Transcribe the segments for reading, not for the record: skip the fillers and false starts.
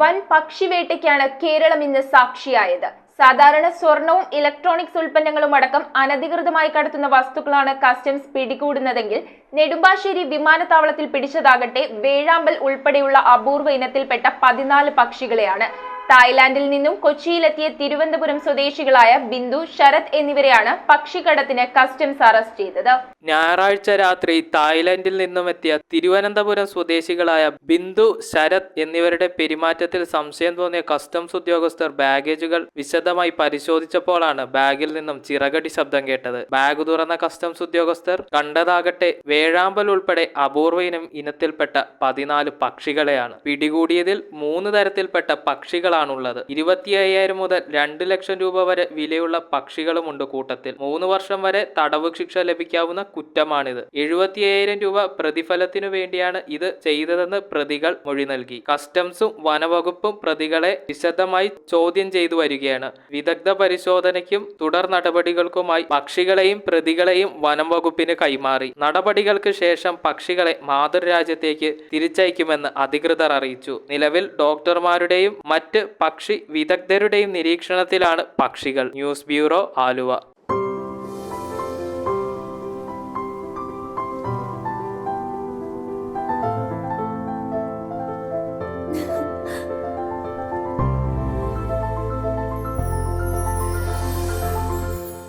വൻ പക്ഷിവേട്ടയ്ക്കാണ് കേരളം ഇന്ന് സാക്ഷിയായത്. സാധാരണ സ്വർണവും ഇലക്ട്രോണിക്സ് ഉൽപ്പന്നങ്ങളും അടക്കം അനധികൃതമായി കടത്തുന്ന വസ്തുക്കളാണ് കസ്റ്റംസ് പിടികൂടുന്നതെങ്കിൽ നെടുമ്പാശ്ശേരി വിമാനത്താവളത്തിൽ പിടിച്ചതാകട്ടെ വേഴാമ്പൽ ഉൾപ്പെടെയുള്ള അപൂർവ ഇനത്തിൽപ്പെട്ട 14 പക്ഷികളെയാണ്. തായ്ലാന്റിൽ നിന്നും കൊച്ചിയിലെത്തിയ തിരുവനന്തപുരം സ്വദേശികളായ ബിന്ദു, ശരത് എന്നിവരെയാണ് പക്ഷിക്കടത്തിന് കസ്റ്റംസ് അറസ്റ്റ് ചെയ്തത്. ഞായറാഴ്ച രാത്രി തായ്ലൻഡിൽ നിന്നും എത്തിയ തിരുവനന്തപുരം സ്വദേശികളായ ബിന്ദു, ശരത് എന്നിവരുടെ പെരുമാറ്റത്തിൽ സംശയം തോന്നിയ കസ്റ്റംസ് ഉദ്യോഗസ്ഥർ ബാഗേജുകൾ വിശദമായി പരിശോധിച്ചപ്പോഴാണ് ബാഗിൽ നിന്നും ചിറകടി ശബ്ദം കേട്ടത്. ബാഗ് തുറന്ന കസ്റ്റംസ് ഉദ്യോഗസ്ഥർ കണ്ടതാകട്ടെ വേഴാമ്പൽ ഉൾപ്പെടെ അപൂർവ ഇനത്തിൽപ്പെട്ട 14 പക്ഷികളെയാണ്. പിടികൂടിയതിൽ 3 തരത്തിൽപ്പെട്ട പക്ഷികളാണുള്ളത്. 25,000 മുതൽ 2 ലക്ഷം രൂപ വരെ വിലയുള്ള പക്ഷികളുമുണ്ട് കൂട്ടത്തിൽ. 3 വർഷം വരെ തടവ് ശിക്ഷ ലഭിക്കാവുന്ന കുറ്റമാണിത്. 75,000 രൂപ പ്രതിഫലത്തിനു വേണ്ടിയാണ് ഇത് ചെയ്തതെന്ന് പ്രതികൾ മൊഴി നൽകി. കസ്റ്റംസും വനവകുപ്പും പ്രതികളെ വിശദമായി ചോദ്യം ചെയ്തു വരികയാണ്. വിദഗ്ധ പരിശോധനയ്ക്കും തുടർ നടപടികൾക്കുമായി പക്ഷികളെയും പ്രതികളെയും വനം വകുപ്പിന് കൈമാറി. നടപടികൾക്ക് ശേഷം പക്ഷികളെ മാതൃരാജ്യത്തേക്ക് തിരിച്ചയക്കുമെന്ന് അധികൃതർ അറിയിച്ചു. നിലവിൽ ഡോക്ടർമാരുടെയും മറ്റ് പക്ഷി വിദഗ്ധരുടെയും നിരീക്ഷണത്തിലാണ് പക്ഷികൾ. News bureau, Aluva.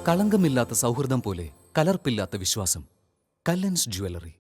കളങ്കമില്ലാത്ത സൗഹൃദം പോലെ കലർപ്പില്ലാത്ത വിശ്വാസം. കല്ലൻസ് ജ്വല്ലറി.